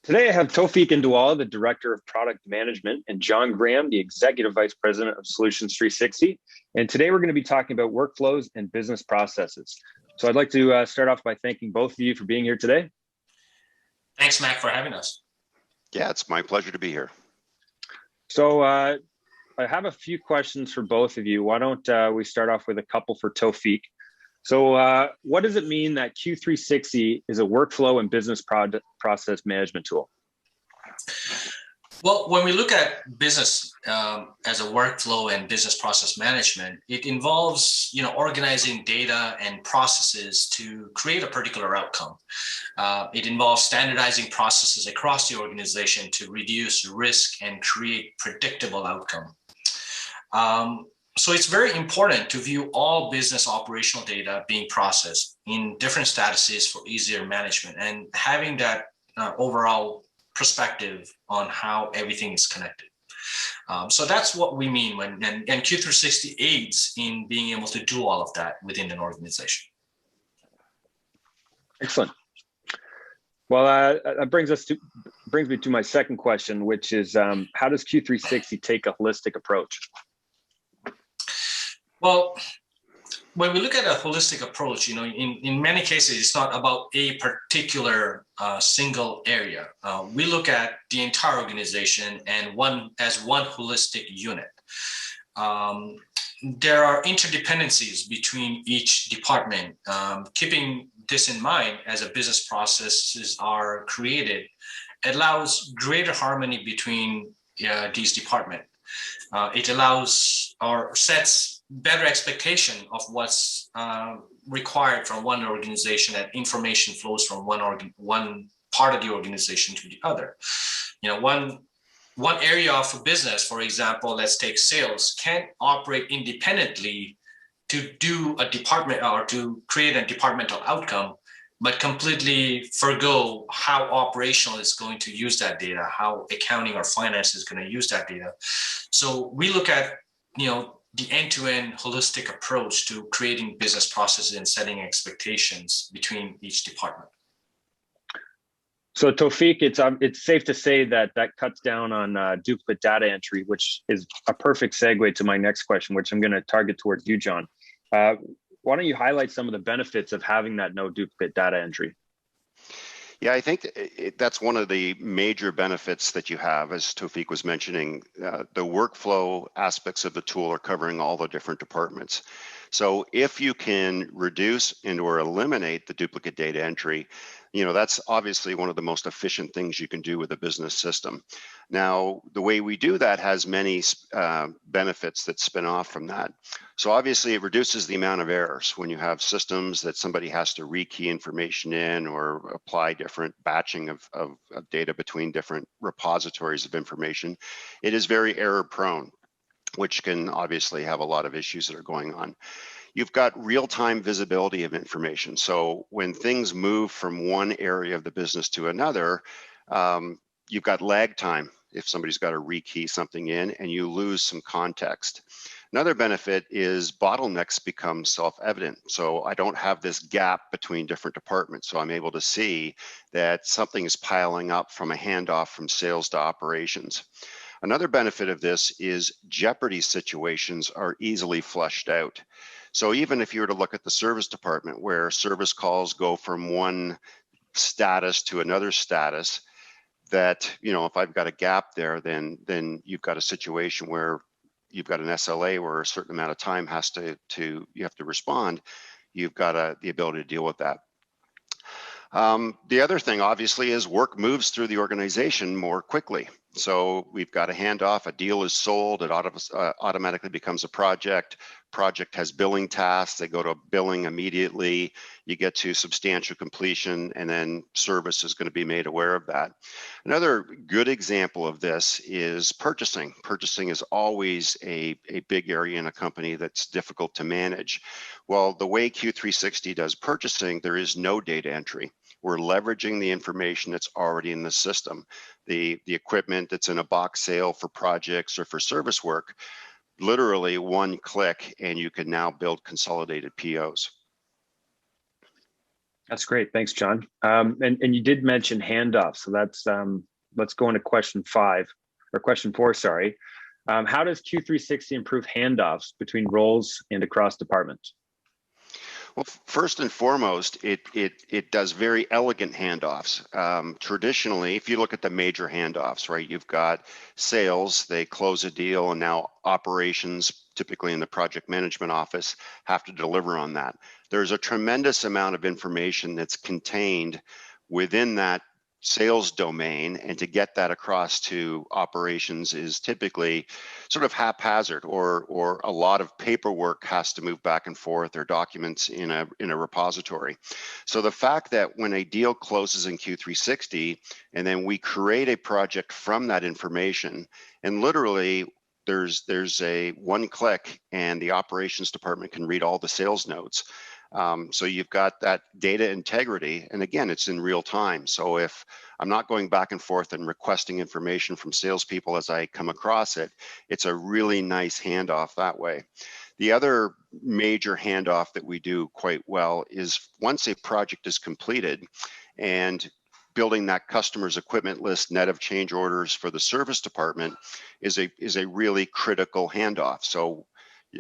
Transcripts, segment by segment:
Today, I have Tofik Ndwala, the Director of Product Management, and John Graham, the Executive Vice President of Solutions 360. And today, we're going to be talking about workflows and business processes. So I'd like to start off by thanking both of you for being here today. Thanks, Mac, for having us. Yeah, it's my pleasure to be here. So I have a few questions for both of you. Why don't we start off with a couple for Tofik? So what does it mean that Q360 is a workflow and business process management tool? Well, when we look at business as a workflow and business process management, it involves organizing data and processes to create a particular outcome. It involves standardizing processes across the organization to reduce risk and create predictable outcome. So it's very important to view all business operational data being processed in different statuses for easier management and having that overall perspective on how everything is connected. So that's what we mean and Q360 aids in being able to do all of that within an organization. Excellent. Well, that brings me to my second question, which is how does Q360 take a holistic approach? Well, when we look at a holistic approach, in many cases, it's not about a particular single area. We look at the entire organization and one holistic unit. There are interdependencies between each department. Keeping this in mind as a business processes are created, it allows greater harmony between these departments. It allows or sets better expectation of what's required from one organization, and information flows from one part of the organization to the other. One area of a business, for example, let's take sales, can't operate independently to do a department or to create a departmental outcome, but completely forgo how operational is going to use that data, how accounting or finance is going to use that data. So we look at, the end-to-end holistic approach to creating business processes and setting expectations between each department. So Tofik, it's safe to say that cuts down on duplicate data entry, which is a perfect segue to my next question, which I'm going to target towards you, John. Why don't you highlight some of the benefits of having that no duplicate data entry? Yeah, I think that's one of the major benefits that you have, as Tofik was mentioning. The workflow aspects of the tool are covering all the different departments. So if you can reduce and or eliminate the duplicate data entry, that's obviously one of the most efficient things you can do with a business system. Now, the way we do that has many benefits that spin off from that. So obviously, it reduces the amount of errors when you have systems that somebody has to rekey information in or apply different batching of data between different repositories of information. It is very error prone, which can obviously have a lot of issues that are going on. You've got real-time visibility of information. So when things move from one area of the business to another, you've got lag time if somebody's got to rekey something in, and you lose some context. Another benefit is bottlenecks become self-evident. So I don't have this gap between different departments. So I'm able to see that something is piling up from a handoff from sales to operations. Another benefit of this is jeopardy situations are easily flushed out. So even if you were to look at the service department where service calls go from one status to another status, that, if I've got a gap there, then you've got a situation where you've got an SLA where a certain amount of time you have to respond. You've got the ability to deal with that. The other thing, obviously, is work moves through the organization more quickly. So we've got a handoff, a deal is sold, it automatically becomes a project. Project has billing tasks, they go to billing immediately. You get to substantial completion, and then service is going to be made aware of that. Another good example of this is purchasing. Purchasing is always a big area in a company that's difficult to manage. Well, the way Q360 does purchasing, there is no data entry. We're leveraging the information that's already in the system. The equipment that's in a box sale for projects or for service work, literally one click, and you can now build consolidated POs. That's great. Thanks, John. And you did mention handoffs. So that's let's go into question 5 or question 4, sorry. How does Q360 improve handoffs between roles and across departments? Well, first and foremost, it does very elegant handoffs. Traditionally, if you look at the major handoffs, right, you've got sales, they close a deal, and now operations, typically in the project management office, have to deliver on that. There's a tremendous amount of information that's contained within that sales domain, and to get that across to operations is typically sort of haphazard, or a lot of paperwork has to move back and forth, or documents in a repository. So the fact that when a deal closes in Q360 and then we create a project from that information, and literally there's a one click and the operations department can read all the sales notes. So you've got that data integrity, and again, it's in real time. So if I'm not going back and forth and requesting information from salespeople as I come across it, it's a really nice handoff that way. The other major handoff that we do quite well is once a project is completed and building that customer's equipment list net of change orders for the service department is a really critical handoff. So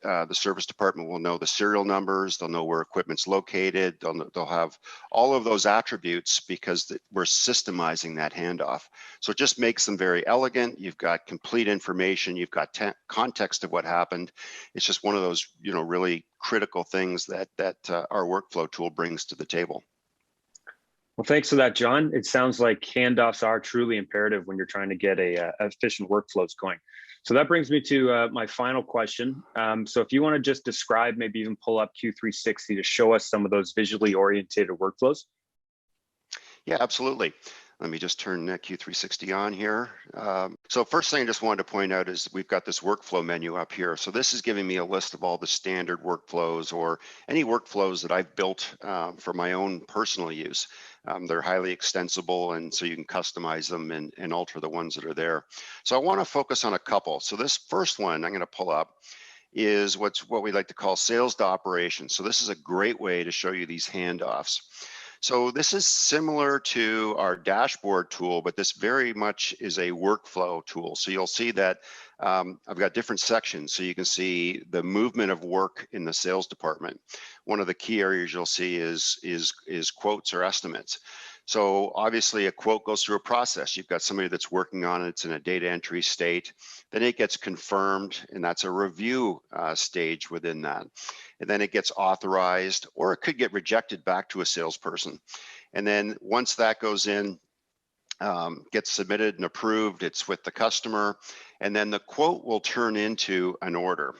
the service department will know the serial numbers, they'll know where equipment's located, they'll have all of those attributes because we're systemizing that handoff. So it just makes them very elegant. You've got complete information, you've got context of what happened. It's just one of those, really critical things that our workflow tool brings to the table. Well, thanks for that, John. It sounds like handoffs are truly imperative when you're trying to get efficient workflows going. So that brings me to my final question. So if you want to just describe, maybe even pull up Q360 to show us some of those visually oriented workflows. Yeah, absolutely. Let me just turn Q360 on here. So first thing I just wanted to point out is we've got this workflow menu up here. So this is giving me a list of all the standard workflows or any workflows that I've built for my own personal use. They're highly extensible, and so you can customize them and alter the ones that are there. So I want to focus on a couple. So this first one I'm going to pull up is what we like to call sales to operations. So this is a great way to show you these handoffs. So this is similar to our dashboard tool, but this very much is a workflow tool. So you'll see that I've got different sections. So you can see the movement of work in the sales department. One of the key areas you'll see is quotes or estimates. So obviously a quote goes through a process. You've got somebody that's working on it, it's in a data entry state, then it gets confirmed, and that's a review stage within that. And then it gets authorized, or it could get rejected back to a salesperson. And then once that goes in, gets submitted and approved, it's with the customer, and then the quote will turn into an order.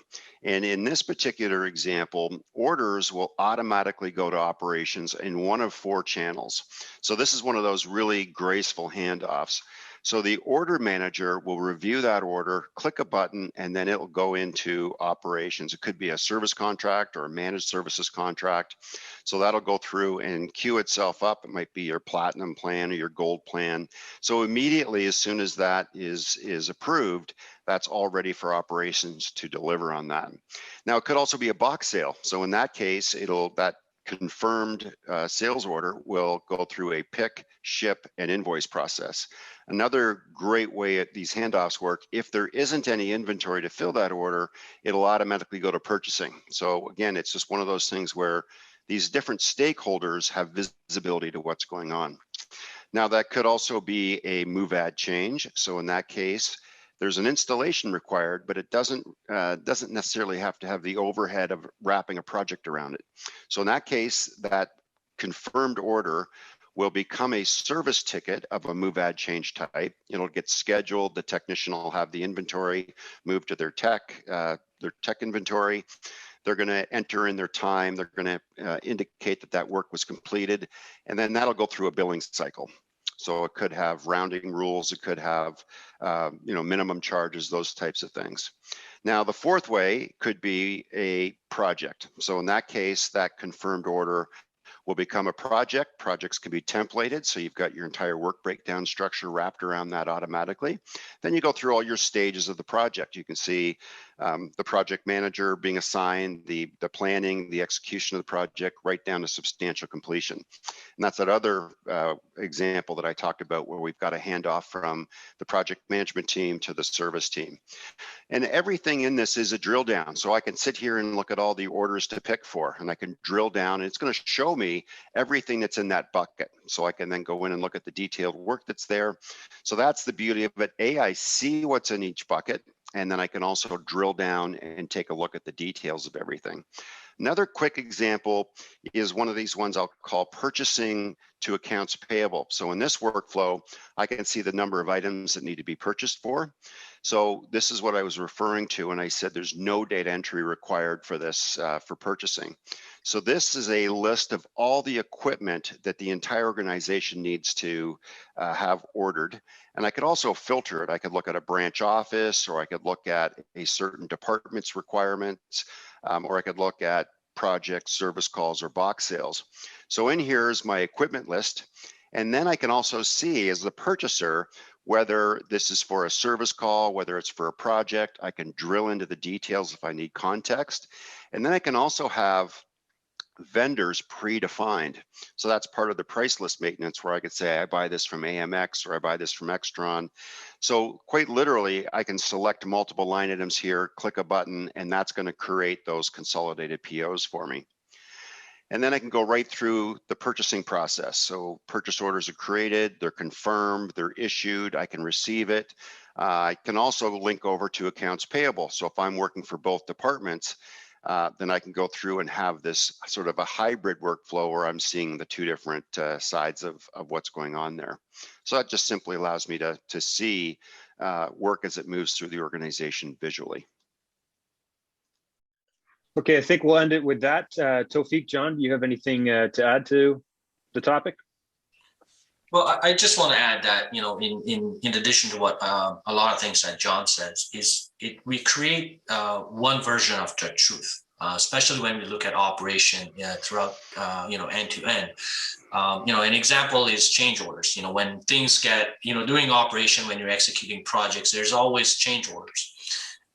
And in this particular example, orders will automatically go to operations in one of 4 channels. So this is one of those really graceful handoffs. So the order manager will review that order, click a button, and then it will go into operations. It could be a service contract or a managed services contract. So that'll go through and queue itself up. It might be your platinum plan or your gold plan. So immediately, as soon as that is approved, that's all ready for operations to deliver on that. Now, it could also be a box sale. So in that case, that confirmed sales order will go through a pick, ship, and invoice process. Another great way these handoffs work, if there isn't any inventory to fill that order, it'll automatically go to purchasing. So again, it's just one of those things where these different stakeholders have visibility to what's going on. Now, that could also be a move add change. So in that case, there's an installation required, but it doesn't necessarily have to have the overhead of wrapping a project around it. So in that case, that confirmed order will become a service ticket of a move add change type. It'll get scheduled. The technician will have the inventory moved to their tech inventory. They're going to enter in their time. They're going to indicate that work was completed, and then that'll go through a billing cycle. So it could have rounding rules, it could have minimum charges, those types of things. Now, the fourth way could be a project. So in that case, that confirmed order will become a project. Projects can be templated, so you've got your entire work breakdown structure wrapped around that automatically. Then you go through all your stages of the project. You can see the project manager being assigned, the planning, the execution of the project, right down to substantial completion. And that's that other example that I talked about, where we've got a handoff from the project management team to the service team. And everything in this is a drill down. So I can sit here and look at all the orders to pick for, and I can drill down, and it's going to show me everything that's in that bucket. So I can then go in and look at the detailed work that's there. So that's the beauty of it. I see what's in each bucket, and then I can also drill down and take a look at the details of everything. Another quick example is one of these ones I'll call purchasing to accounts payable. So in this workflow, I can see the number of items that need to be purchased for. So this is what I was referring to when I said there's no data entry required for this, for purchasing. So this is a list of all the equipment that the entire organization needs to have ordered. And I could also filter it. I could look at a branch office, or I could look at a certain department's requirements, or I could look at project service calls or box sales. So in here is my equipment list. And then I can also see, as the purchaser, whether this is for a service call, whether it's for a project. I can drill into the details if I need context. And then I can also have vendors predefined. So that's part of the price list maintenance, where I could say, I buy this from AMX, or I buy this from Extron. So quite literally, I can select multiple line items here, click a button, and that's going to create those consolidated POs for me. And then I can go right through the purchasing process. So purchase orders are created, they're confirmed, they're issued, I can receive it. I can also link over to accounts payable. So if I'm working for both departments, then I can go through and have this sort of a hybrid workflow where I'm seeing the two different sides of what's going on there. So that just simply allows me to see work as it moves through the organization visually. Okay, I think we'll end it with that. Tawfiq, John, do you have anything to add to the topic? Well, I just want to add that, you know, in addition to what a lot of things that John says, we create one version of the truth, especially when we look at operation throughout, you know, end to end. You know, an example is change orders. You know, when things get, you know, doing operation, when you're executing projects, there's always change orders.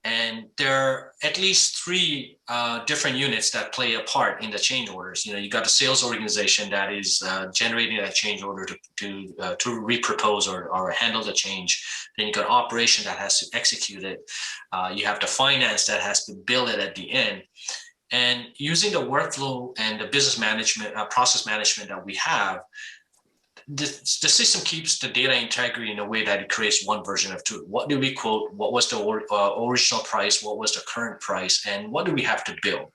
And there are at least three different units that play a part in the change orders. You know, you got the sales organization that is generating that change order to repropose or handle the change. Then you got operation that has to execute it. You have the finance that has to bill it at the end. And using the workflow and the business management, process management that we have, the system keeps the data integrity in a way that it creates one version of truth. What did we quote? What was the original price? What was the current price? And what do we have to bill?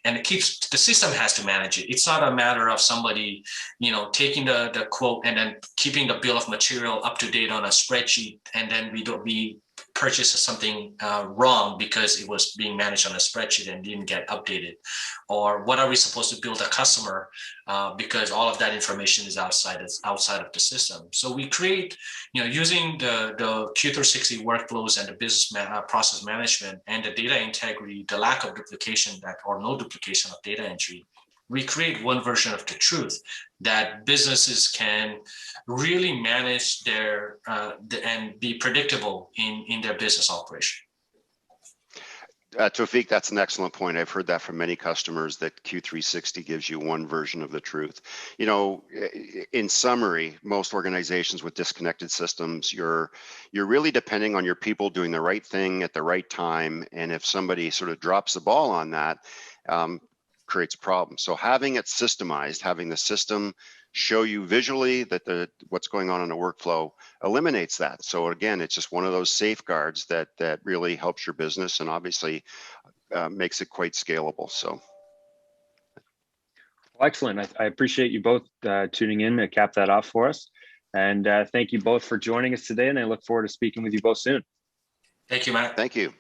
And it keeps, the system has to manage it. It's not a matter of somebody, you know, taking the quote and then keeping the bill of material up to date on a spreadsheet, and then we purchase something wrong because it was being managed on a spreadsheet and didn't get updated. Or what are we supposed to bill the customer because all of that information is outside of the system. So we create, you know, using the Q360 workflows and the business process management and the data integrity, the lack of duplication or no duplication of data entry, we create one version of the truth that businesses can really manage their and be predictable in their business operation. Tawfiq, that's an excellent point. I've heard that from many customers, that Q360 gives you one version of the truth. You know, in summary, most organizations with disconnected systems, you're really depending on your people doing the right thing at the right time. And if somebody sort of drops the ball on that, creates problems. So having it systemized, having the system show you visually that what's going on in a workflow eliminates that. So again, it's just one of those safeguards that really helps your business, and obviously makes it quite scalable. So well, excellent. I appreciate you both tuning in to cap that off for us. And thank you both for joining us today, and I look forward to speaking with you both soon. Thank you, Matt. Thank you.